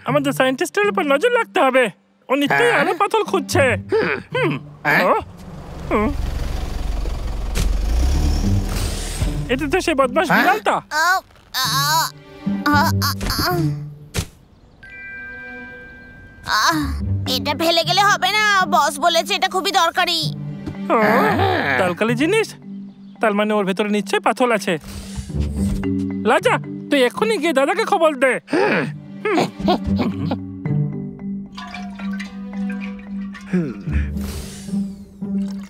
আমাদের সায়েন্টিস্টের উপর নজর রাখতে হবে। ও নিশ্চয়ই আরো পাথর খুঁজছে। এটা তো সেই বদমাশ বিড়ালটা। এটা ফেলে গেলে হবে না, বস বলেছে এটা খুবই দরকারি। দরকারি জিনিস? তার মানে ওর ভেতরে নিশ্চয়ই পাথর আছে। লাজা, তুই এক্ষুনি গিয়ে দাদাকে খবর দে।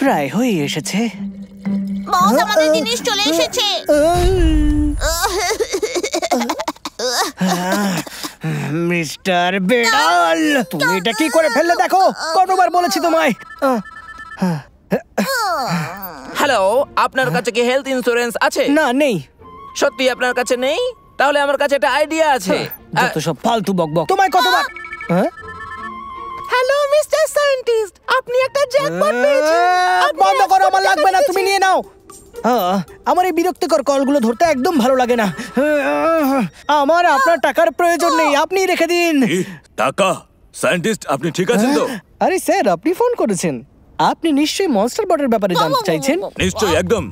প্রায় হয়ে এসেছে। বস, আমাদের জিনিস চলে এসেছে। মিস্টার বেড়াল, তুমি এটা কি করে ফেললে দেখো? কতবার বলেছি তোমায়। হ্যালো, আপনার কাছে কি হেলথ ইন্স্যুরেন্স আছে? না, নেই। সত্যি আপনার কাছে নেই? তাহলে আমার কাছে একটা আইডিয়া আছে। যত সব ফালতু বকবক। তোমায় কতবার? হ্যালো মিস্টার সায়েন্টিস্ট, আপনি একটা জ্যাকপট পেয়েছেন। বন্ধ করো, আমার লাগবে না, তুমি নিয়ে নাও। আমার এই বিরক্তিকর কলগুলো ধরতে একদম ভালো লাগে না। আমার আপনার টাকার প্রয়োজন নেই, আপনি রেখে দিন। টাকা? সায়েন্টিস্ট, আপনি ঠিক আছেন তো? আরে স্যার, আপনি ফোন করেছেন। আপনি নিশ্চয়ই মনস্টার বটের ব্যাপারে জানতে চাইছেন। নিশ্চয়ই, একদম।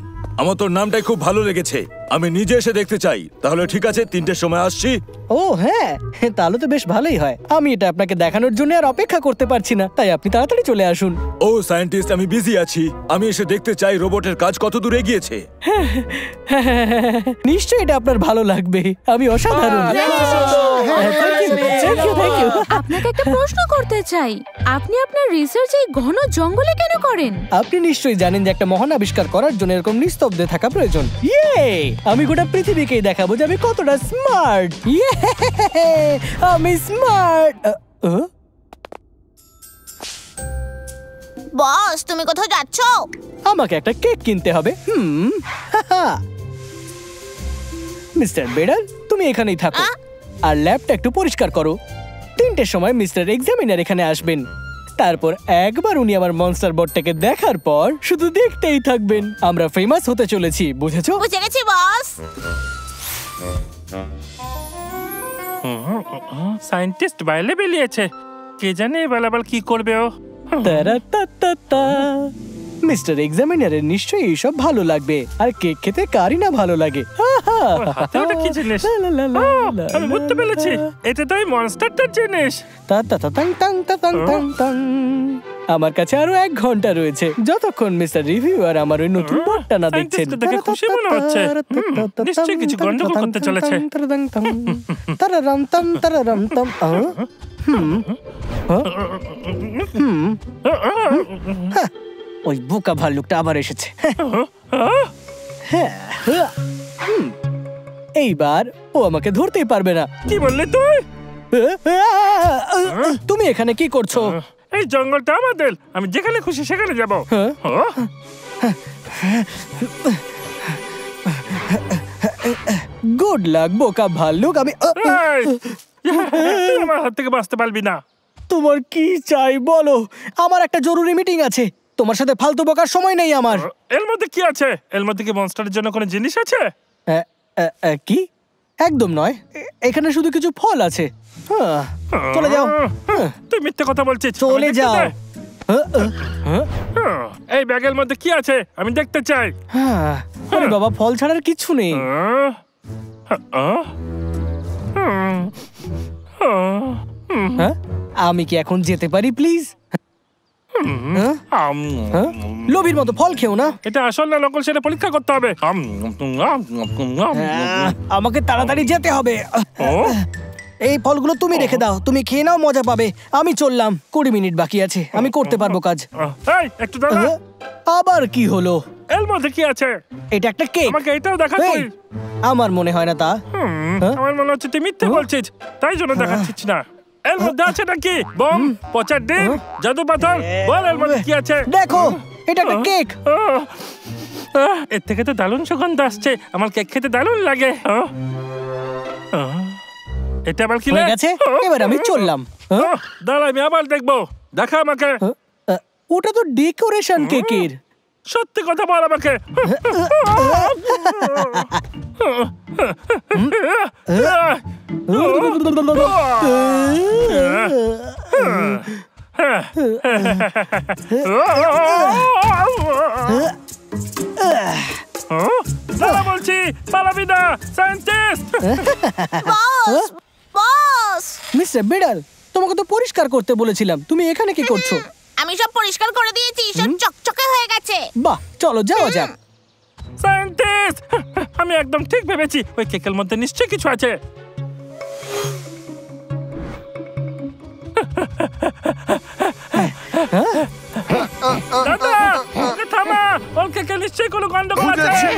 আমার তোর নামটাই খুব ভালো লেগেছে। আমি নিজে এসে দেখতে চাই। তাহলে ঠিক আছে, 3টের সময় আসছি। ও হ্যাঁ, তাহলে তো বেশ ভালোই হয়। আমি এটা আপনাকে দেখানোর জন্য আর অপেক্ষা করতে পারছি না, তাই আপনি তাড়াতাড়ি চলে আসুন। ও সায়েন্টিস্ট, আমি বিজি আছি। আমি এসে দেখতে চাই রোবটের কাজ কত দূর এগিয়েছে। নিশ্চয়ই এটা আপনার ভালো লাগবে। আমি অসাধারণ। আপনাকে একটা প্রশ্ন করতে চাই, আপনি আপনার রিসার্চ এই ঘন জঙ্গলে কেন করেন? আপনি নিশ্চয়ই জানেন যে একটা মহান আবিষ্কার করার জন্য এরকম নিস্তব্ধে থাকা প্রয়োজন। আমি গোটা পৃথিবীকেই দেখাবো যে আমি কতটা স্মার্ট। আমি স্মার্ট। বস, তুমি কোথাও যাচ্ছ? আমাকে একটা কেক কিনতে হবে। মিস্টার বেড়াল, তুমি এখানেই থাকো আর ল্যাবটা একটু পরিষ্কার করো। 3টের সময় মিস্টার এক্সামিনার এখানে আসবেন। তারপর একবার উনি আমার মনস্টার বটটাকে দেখার পর শুধু দেখতেই থাকবেন। আমরা ফেমাস হতে চলেছি, বুঝেছো? বুঝে গেছি বস। সায়েন্টিস্ট বাইরে বেরিয়েছে। কে জানে এবার আবার কি করবে ও। মিস্টার এক্সামিনারের নিশ্চয়ই এইসব ভালো লাগবে। আর কেক খেতে কারই না ভালো লাগে। হাতে ওটা কি জিনিস? আমি বুঝতে পেরেছি, এটা তো এই মনস্টারটার জিনিস। আমার কাছে আরো 1 ঘন্টা রয়েছে, যতক্ষণ মিস্টার রিভিউয়ার আমার ওই নতুন বটটা না দেখছেন। দেখে খুশি মনে হচ্ছে। নিশ্চয়ই কিছু গন্ডগোল করতে চলেছে। ওই বোকা ভাল্লুকটা আবার এসেছে। এইবার ও আমাকে ধরতেই পারবে না। কি বললি তুই? তুমি এখানে কি করছো? এই জঙ্গলটা আমাদের, আমি যেখানে খুশি সেখানে যাব। গুড লাক বোকা ভাল্লুক। আমি আমার হাত থেকে বাঁচতে পারবি না। তোমার কি চাই বলো? আমার একটা জরুরি মিটিং আছে, তোমার সাথে ফালতু বকার সময় নেই আমার। এর মধ্যে কি আছে? এর মধ্যে কি মনস্টারের জন্য কোনো জিনিস আছে? কি? একদম নয়, এখানে শুধু কিছু ফল আছে। চলে যাও। তুই মিথ্যে কথা বলছিস। চলে যাও। এই ব্যাগের মধ্যে কি আছে আমি দেখতে চাই। আরে বাবা, ফল ছাড়ার কিছু নেই। আমি কি এখন যেতে পারি প্লিজ? লোভীর মতো ফল খেও না। এটা আসল না নকল সেটা পরীক্ষা করতে হবে। আমাকে তাড়াতাড়ি যেতে হবে। এই ফলগুলো তুমি রেখে দাও, তুমি খেয়ে নাও, মজা পাবে। আমি চললাম, 20 মিনিট বাকি আছে, আমি করতে পারবো কাজ। একটু দাঁড়া। আবার কি হলো? এর মধ্যে কি আছে? এটা একটা কেক। আমাকে এটাও দেখা তুই। আমার মনে হয় না তা। আমার মনে হচ্ছে তুই মিথ্যে বলছিস, তাই জন্য দেখাচ্ছিস না। এর মধ্যে আছে নাকি বম, পচা ডিম, জাদু পাথর? বল এর মধ্যে কি আছে। দেখো, এটা একটা কেক। এর থেকে তো দারুণ সুগন্ধ আসছে, আমার কেক খেতে দারুণ লাগে। এটা আবার কি হয়ে গেছে? এবার আমি চললাম। দাঁড়া, আমি আবার দেখবো, দেখা আমাকে। ওটা তো ডেকোরেশন কেকের। সত্যি কথা বল আমাকে। দাঁড়া বলছি, পালাবি না, সায়েন্টিস্ট। বস বস মিস্টার বিড়াল, তোমাকে তো পরিষ্কার করতে বলেছিলাম, তুমি এখানে কি করছো? আমি সব পরিষ্কার করে দিয়েছি, সব চকচকে হয়ে গেছে। বাহ, চলো যাওয়া যাক। সায়েন্টিস্ট, আমি একদম ঠিক ভেবেছি, ওই কেকের মধ্যে নিশ্চয়ই কিছু আছে। দাদা, ওকে থামা, ওর কেকে নিশ্চয়ই কোনো গন্ডগোল আছে।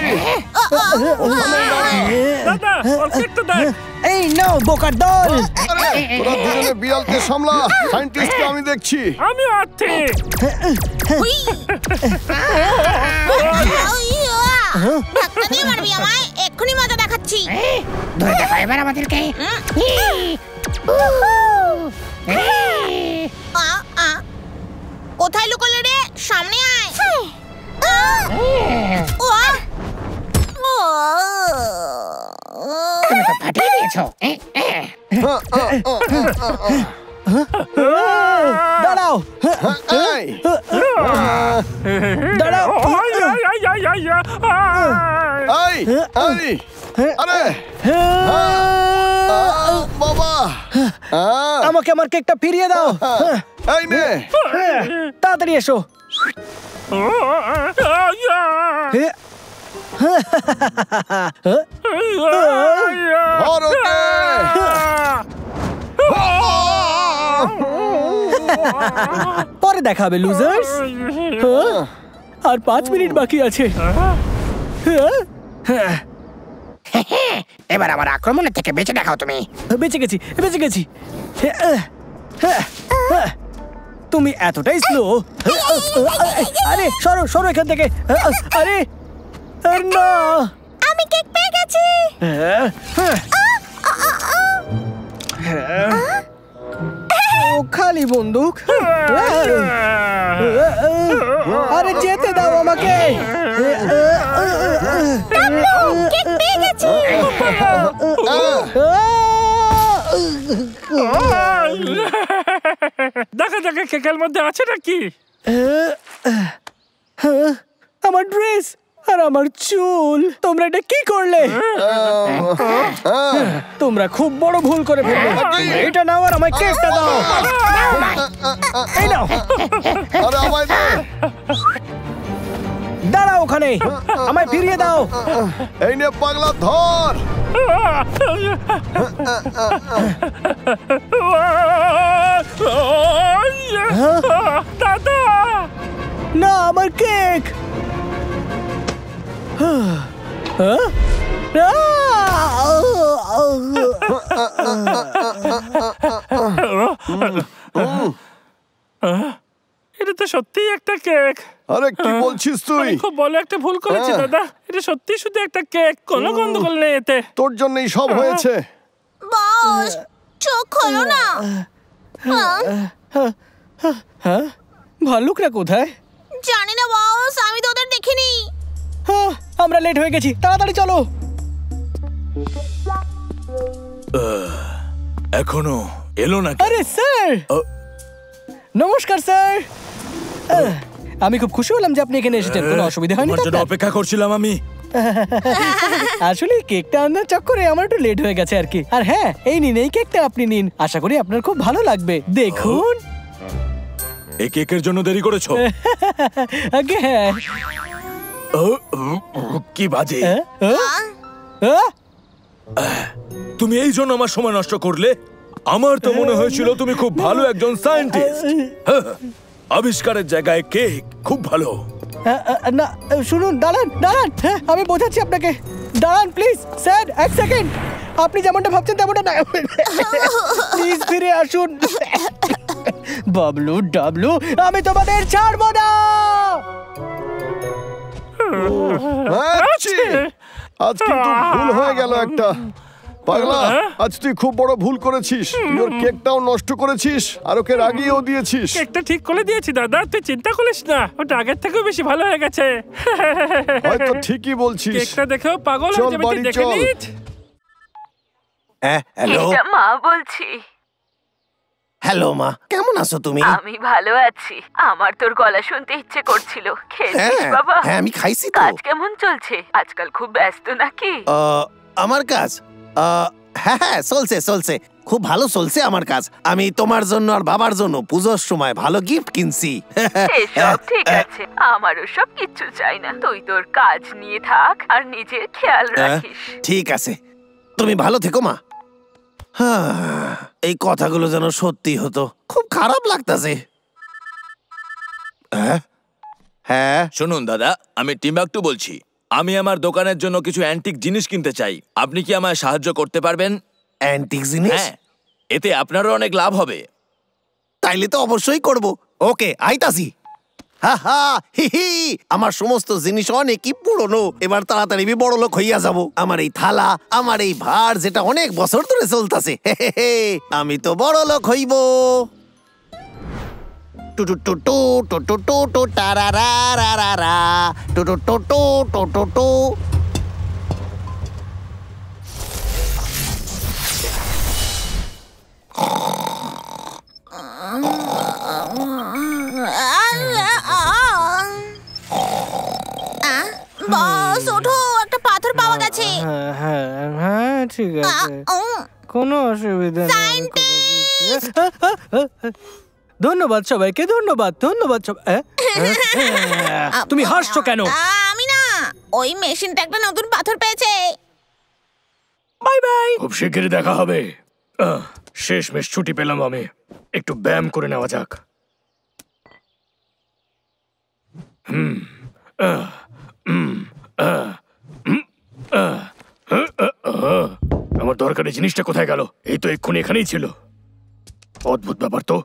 দাদা, ওর কেক তো দেখ। এই নাও বোকার দল। আরে তোরা দুজনে বিড়ালকে সামলা, সায়েন্টিস্টকে আমি দেখছি। আমি আছি। উই। ধাক্কা দিয়ে মারবি আমায়, এক্ষুনি মজা দেখাচ্ছি। ধরে দেখো এবার আমাদেরকে। কোথায় লুকোলে রে? সামনে আয়। তুমি তো ফাটিয়ে দিয়েছো। দাঁড়াও, এই, দাঁড়াও। এই, এই, আরে বাবা, আমাকে আমার কেকটা ফিরিয়ে দাও। এই নে। তাড়াতাড়ি এসো। ধর ওকে। পরে দেখা হবে লুজার্স। আর 5 মিনিট বাকি আছে। এবার আমার আক্রমণের থেকে বেঁচে দেখাও তুমি। বেঁচে গেছি, বেঁচে গেছি। তুমি এতটাই স্লো। আরে সরো সরো এখান থেকে। আরে না, আমি কেক পেয়ে গেছি। ও খালি বন্দুক। আরে যেতে দাও আমাকে। কেক পেয়ে গেছি। দেখা দেখা কেকের মধ্যে আছে নাকি? আমার ড্রেস আর আমার চুল, তোমরা এটা কি করলে? তোমরা খুব বড় ভুল করে ফেললে। এটা নাও আর আমায় কেকটা দাও। এই নাও। আরে আমায় দে। দাঁড়াও ওখানে, আমায় ফিরিয়ে দাও। এই নে পাগলা, ধর। দাদা, না, আমার কেক। এটা তো সত্যিই একটা কেক। আরে কি বলছিস তুই? আমি খুব বড় একটা ভুল করেছি দাদা, এটা সত্যি শুধু একটা কেক, কোনো গন্ডগোল নেই এতে। তোর জন্যই সব হয়েছে। বস, চোখ খোলো না। ভাল্লুকরা কোথায়? জানি না বস, আমি তো ওদের দেখিনি। আমরা লেট হয়ে গেছি, তাড়াতাড়ি চলো। এখনো এলো না? আরে স্যার, নমস্কার স্যার। আমি খুব খুশি হলাম যে আপনি এখানে এসেছেন, কোনো অসুবিধা হয়নি তোমার তো জন্য আপনার? অপেক্ষা করছিলাম আমি। আসলে কেকটা আনার চক্করে আমার একটু লেট হয়ে গেছে আর কি। আর হ্যাঁ, এই নিন, এই কেকটা আপনি নিন, আশা করি আপনার খুব ভালো লাগবে। দেখুন। এই কেকের জন্য দেরি করেছো? আগে হ্যাঁ। কি বাজে। আহ? তুমি এই জন্য আমার সময় নষ্ট করলে? আমার তো মনে হয়েছিল তুমি খুব ভালো একজন সায়েন্টিস্ট। আবিষ্কারের জায়গায় কেক, খুব ভালো। না শুনুন, দাঁড়ান দাঁড়ান, হ্যাঁ আমি বোঝাচ্ছি আপনাকে। দাঁড়ান প্লিজ স্যার, 1 সেকেন্ড। আপনি যেমনটা ভাবছেন তেমনটা না, প্লিজ ফিরে আসুন। বাবলু ডাবলু, আমি তোমাদের ছাড়বো না। আজ কিন্তু ভুল হয়ে গেল একটা। পাগলা, আজ তুই খুব বড় ভুল করেছিস। তুই ওর কেকটাও নষ্ট করেছিস আর ওকে রাগিয়েও দিয়েছিস। কেকটা ঠিক করে দিয়েছি দাদা, তুই চিন্তা করিস না, ওটা আগের থেকেও বেশি ভালো হয়ে গেছে। হয়তো ঠিকই বলছিস। কেকটা দেখেও পাগল চল হয়ে যাবে, তুই বাড়ি দেখে চল। নিস। হ্যালো এটা মা বলছি। হ্যালো মা, কেমন আছো তুমি? আমি ভালো আছি। আমার তোর গলা শুনতে ইচ্ছে করছিল। খেয়েছিস বাবা? হ্যাঁ আমি খাইছি তো। কাজ কেমন চলছে? আজকাল খুব ব্যস্ত নাকি? আমার কাজ হ্যাঁ চলছে চলছে, খুব ভালো চলছে আমার কাজ। আমি তোমার জন্য আর বাবার জন্য পুজোর সময় ভালো গিফট কিনছি। এসব ঠিক আছে, আমারও সব কিচ্ছু চাই না। তুই তোর কাজ নিয়ে থাক আর নিজের খেয়াল রাখিস। ঠিক আছে, তুমি ভালো থেকো মা। এই কথাগুলো যেন সত্যি হতো, খুব খারাপ লাগতাছে। হ্যাঁ শুনুন দাদা, আমি টিম্বাকটু বলছি। আমি আমার দোকানের জন্য কিছু অ্যান্টিক জিনিস কিনতে চাই। আপনি কি আমায় সাহায্য করতে পারবেন? অ্যান্টিক জিনিস? হ্যাঁ, এতে আপনারও অনেক লাভ হবে। তাইলে তো অবশ্যই করব। ওকে, আইতাছি। আমার সমস্ত জিনিস অনেকই পুরনো। এবার তাড়াতাড়ি আমি বড় লোক হইয়া যাব। আমার এই থালা, আমার এই ভার যেটা অনেক বছর ধরে চলতেছে, আমি তো বড় লোক হইব। টুটু টুটু টুটু টুটু টারারা রারা টুটু টুটু টুটু টু। বস ওঠো, একটা পাথর পাওয়া গেছে। হ্যাঁ ঠিক আছে, কোনো অসুবিধা নেই। ধন্যবাদ সবাইকে, ধন্যবাদ ধন্যবাদ তুমি হাসছো কেন? আমি না, ওই মেশিনটা একটা নতুন পাথর পেয়েছে। Bye bye. খুব শিগগিরই দেখা হবে। শেষমেশ ছুটি পেলাম আমি। একটু ব্যায়াম করে নেওয়া যাক। আমার দরকারি জিনিসটা কোথায় গেল? এই তো এক্ষুনি এখানেই ছিল। অদ্ভুত ব্যাপার তো।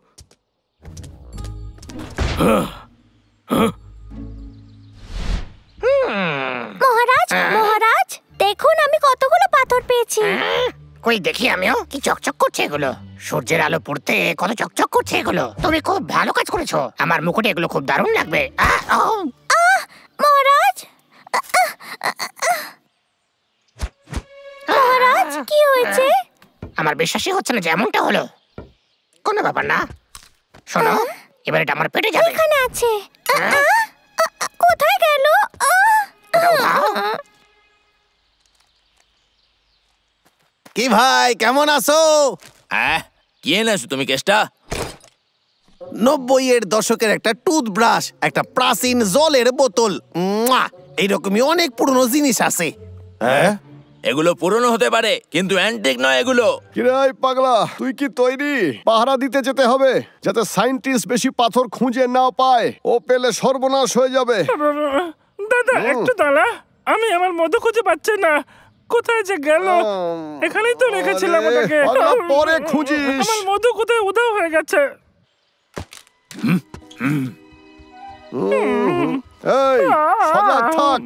মহারাজ, মহারাজ দেখুন আমি কতগুলো পাথর পেয়েছি। কই দেখি আমিও। কি চকচক করছে এগুলো? সূর্যের আলো পড়তে কত চকচক করছে এগুলো। তুমি খুব ভালো কাজ করেছো। আমার মুকুটে এগুলো খুব দারুণ লাগবে। মহারাজ, মহারাজ কি হয়েছে? আমার বিশ্বাসই হচ্ছে না যে এমনটা হলো। কোনো ব্যাপার না, শোনো, এবার এটা আমার পেটে যাবে। এখানে আছে। কোথায় গেল? কি ভাই, কেমন আছো? কি এনেছো তুমি কেষ্টা? 90-এর দশকের একটা টুথব্রাশ, একটা প্রাচীন জলের বোতল, এইরকমই অনেক পুরনো জিনিস আছে। এগুলো পুরনো হতে পারে, কিন্তু অ্যান্টিক নয় এগুলো। কিরে পাগলা, তুই কি তৈরি? পাহারা দিতে যেতে হবে, যাতে সায়েন্টিস্ট বেশি পাথর খুঁজে না পায়। ও পেলে সর্বনাশ হয়ে যাবে। দাদা একটু দাঁড়া, আমি আমার মধু খুঁজে পাচ্ছি না। কোথায় যে গেল? এখানেই তো রেখেছিলাম ওটাকে। পরে খুঁজিস। আমার মধু কোথায় উধাও হয়ে গেছে। এই সজাগ থাক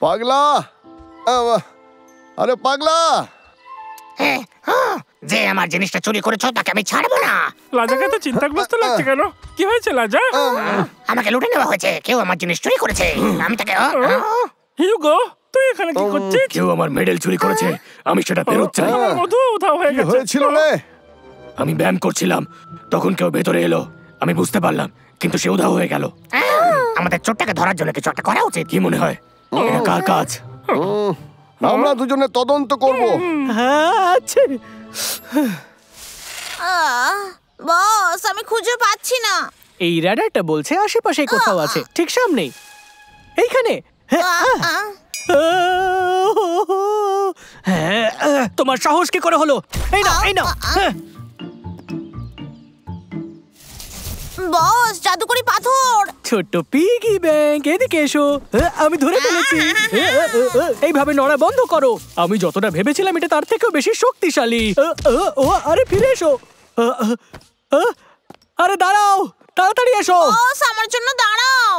পাগলা। আরে পাগলা, যে আমার জিনিসটা চুরি করেছো তাকে আমি ছাড়বো না। লাজাকে তো চিন্তাগ্রস্ত লাগছে কেন? কি হয়েছে লাজা? আমাকে লুটে নেওয়া হয়েছে, কেউ আমার জিনিস চুরি করেছে। আমি তাকে হিউগো, তুই এখানে কি করছিস? কেউ আমার মেডেল চুরি করেছে, আমি সেটা ফেরত চাই। আমার মধু উধাও হয়ে গেছে। হয়েছিল রে? আমি ব্যায়াম করছিলাম, তখন কেউ ভেতরে এলো, আমি বুঝতে পারলাম, কিন্তু সে উধাও হয়ে গেল। আমাদের চোরটাকে ধরার জন্য কিছু একটা করা উচিত। কি মনে হয় এটা কার কাজ? আমরা দুজনে তদন্ত করব। বস আমি খুঁজে পাচ্ছি না। এই রাডারটা বলছে আশেপাশে কোথাও আছে, ঠিক সামনেই এইখানে। তোমার সাহস কি করে হলো? এই নাও, এই নাও। বস জাদুকরি পাথর। ছোট্ট পিগি ব্যাংক, এদিকে এসো। আমি ধরে ফেলেছি। এইভাবে নড়া বন্ধ করো। আমি যতটা ভেবেছিলাম এটা তার থেকেও বেশি শক্তিশালী। আরে ফিরে এসো। আরে দাঁড়াও, তাড়াতাড়ি এসো। বস আমার জন্য দাঁড়াও।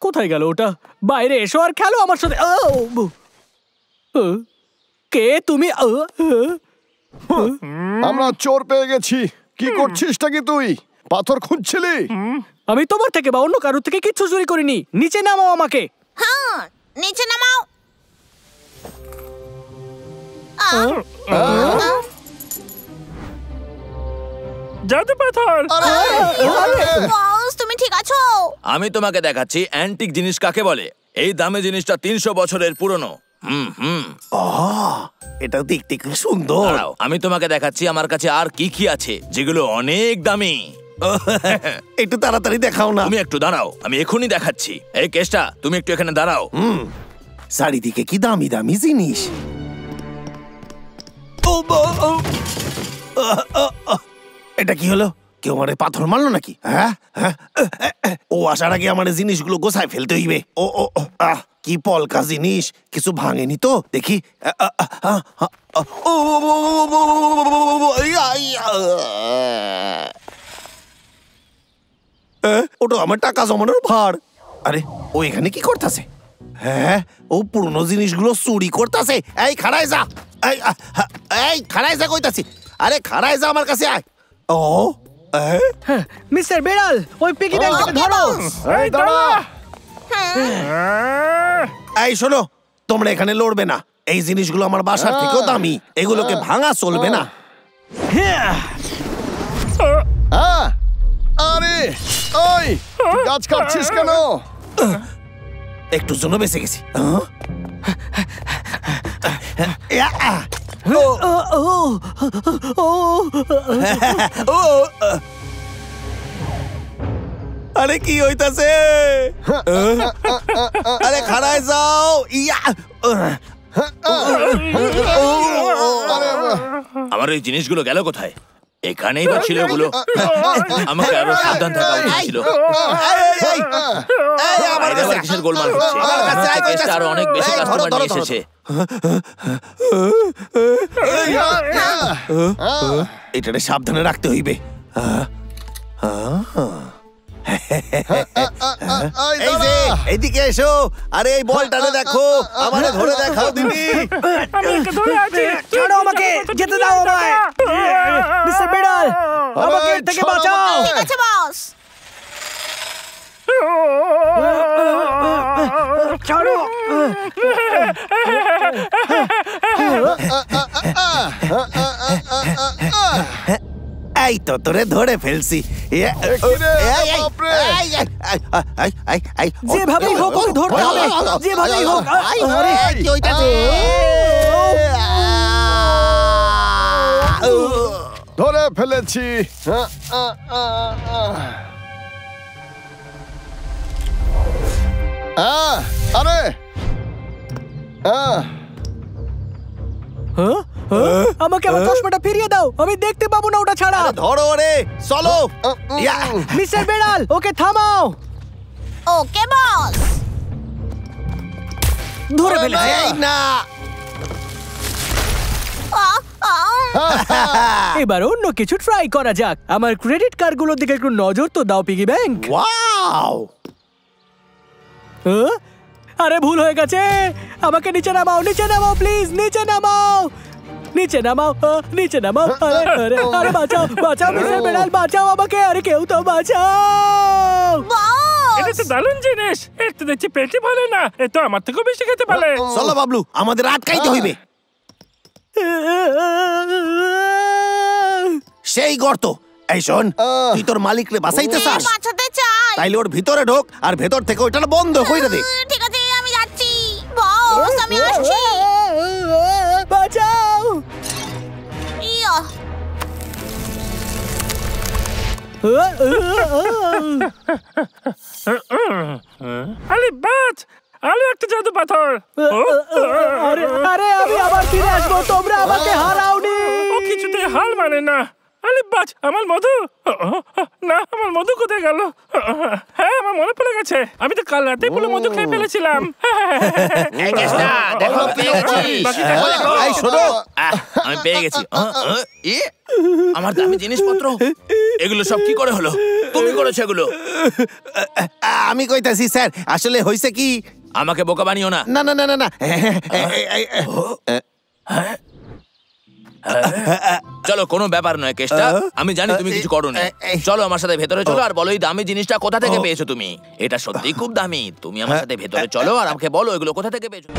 কোথায় গেল ওটা? বাইরে এসো আর খেলো আমার সাথে। কে তুমি? আমরা চোর পেয়ে গেছি। কি করছিসটা কি তুই? পাথর খুঁজছিলি? আমি তোমার থেকে বা অন্য কারোর থেকে কিচ্ছু চুরি করিনি। নিচে নামাও আমাকে। হ্যাঁ নিচে নামাও। জাদু পাথর। বস তুমি ঠিক আছো? আমি তোমাকে দেখাচ্ছি অ্যান্টিক জিনিস কাকে বলে। এই দামি জিনিসটা 300 বছরের পুরনো। এটা দেখতে খুব সুন্দর। দাঁড়াও, আমি তোমাকে দেখাচ্ছি আমার কাছে আর কি কি আছে যেগুলো অনেক দামি। একটু তাড়াতাড়ি দেখাও না। তুমি একটু দাঁড়াও, আমি এখনই দেখাচ্ছি। এই কেসটা, তুমি একটু এখানে দাঁড়াও। চারিদিকে কি দামি দামি জিনিস। এটা কি হলো? কেউ আমারে পাথর মারলো নাকি? হ্যাঁ, ও আসার আগে আমার জিনিসগুলো গোছায় ফেলতে হইবে। কি পলকা জিনিস, কিছু ভাঙেনি তো? দেখি। ওটা আমার টাকা জমানোর ভার। আরে ও এখানে কি করতেছে? হ্যাঁ, ও পুরনো জিনিসগুলো চুরি করতেছে। এই খাড়ায় যা, এই খাড়ায় যা কইতাছি। আরে খাড়ায় যা, আমার কাছে আয়। ও মিস্টার বেড়াল, ওই পিগি ব্যাংকটাকে ধরো। এই দাঁড়া। এই শোনো, তোমরা এখানে লড়বে না। এই জিনিসগুলো আমার বাসার থেকেও দামি, এগুলোকে ভাঙা চলবে না। আরে ওই গাছ কাটছিস কেন? একটু জন্য বেঁচে গেছি। আরে কি হইতাছে? আরে খাড়ায় যাও। আমার এই জিনিসগুলো গেল কোথায়? এখানেই বা ছিল ওগুলো। আমাকে আরো সাবধান থাকা উচিত ছিল। কিসের গোলমাল হচ্ছে? আরো অনেক বেশি কাস্টমার নিয়ে এসেছে। এটাকে সাবধানে রাখতে হইবে। এই যে এইদিকে এসো। আরে এই বলটারে দেখো, আমারে ধরে দেখাও দিদি। ছাড়ো আমাকে, যেতে দাও আমায়। মিস্টার বেড়াল, আমাকে এর থেকে বাঁচাও। ঠিক আছে বস। ছাড়ো। এই তো তোরে ধরে ফেলছি। যেভাবেই হোক ওকে ধরতে হবে, যেভাবেই হোক। কি হইতাছে? ধরে ফেলেছি। আরে আমাকে আমার চশমাটা ফিরিয়ে দাও, আমি দেখতে পাবো না ওটা ছাড়া। ধরো রে, চলো। মিস্টার বেড়াল, ওকে থামাও। ওকে বস। ধরে ফেলেছি। এই না, এবার অন্য কিছু ট্রাই করা যাক। আমার ক্রেডিট কার্ডগুলোর দিকে একটু নজর তো দাও পিগি ব্যাংক। ওয়াও! আরে ভুল হয়ে গেছে, আমাকে নিচে নামাও, নিচে নামাও প্লিজ, নিচে নামাও, নিচে নামাও, নিচে নামাও। আরে আরে আরে বাঁচাও, বাঁচাও মিস্টার বেড়াল, বাঁচাও আমাকে। আরে কেউ তো বাঁচাও। এটা তো দারুণ জিনিস। এর তো দেখছি পেটই ভালো না, এ তো আমার থেকেও বেশি খেতে পারে। চলো বাবলু, আমাদের আটকাইতে হইবে। সেই গর্ত। এই শোন, তুই তোর মালিকরে বাঁচাইতে চাস? বাঁচাতে চাই। তাইলে ওর ভিতরে ঢোক আর ভেতর থেকে ওইটা বন্ধ কইরা দে। ঠিক আছে, আমি যাচ্ছি বস, আমি আসছি। বাঁচাও। ইয়া, আরে বাচ, আরে একটা জাদু পাথর। আরে আরে আমি আবার ফিরে আসবো, তোমরা আমাকে হারাওনি। ও কিছুতে হার মানে না। আরে বাচ, আমার মধু। না, আমার মধু কোথায় গেল? হ্যাঁ, আমার মনে পড়ে গেছে, আমি তো কাল রাতে পুরো মধু খেয়ে ফেলেছিলাম। দেখো, পেয়ে গেছি। এই শোনো, আমি পেয়ে গেছি। আমার দামি জিনিসপত্র, এগুলো সব কি করে হলো? তুমি করেছো এগুলো? আমি কইতাছি স্যার, আসলে হইছে কি, আমাকে বোকা বানিও না। না না না না না। চলো, কোনো ব্যাপার নয় কেসটা। আমি জানি তুমি কিছু করোনি। চলো আমার সাথে ভেতরে চলো আর বলো এই দামি জিনিসটা কোথা থেকে পেয়েছো তুমি। এটা সত্যি খুব দামি। তুমি আমার সাথে ভেতরে চলো আর আমাকে বলো এগুলো কোথা থেকে পেয়েছো।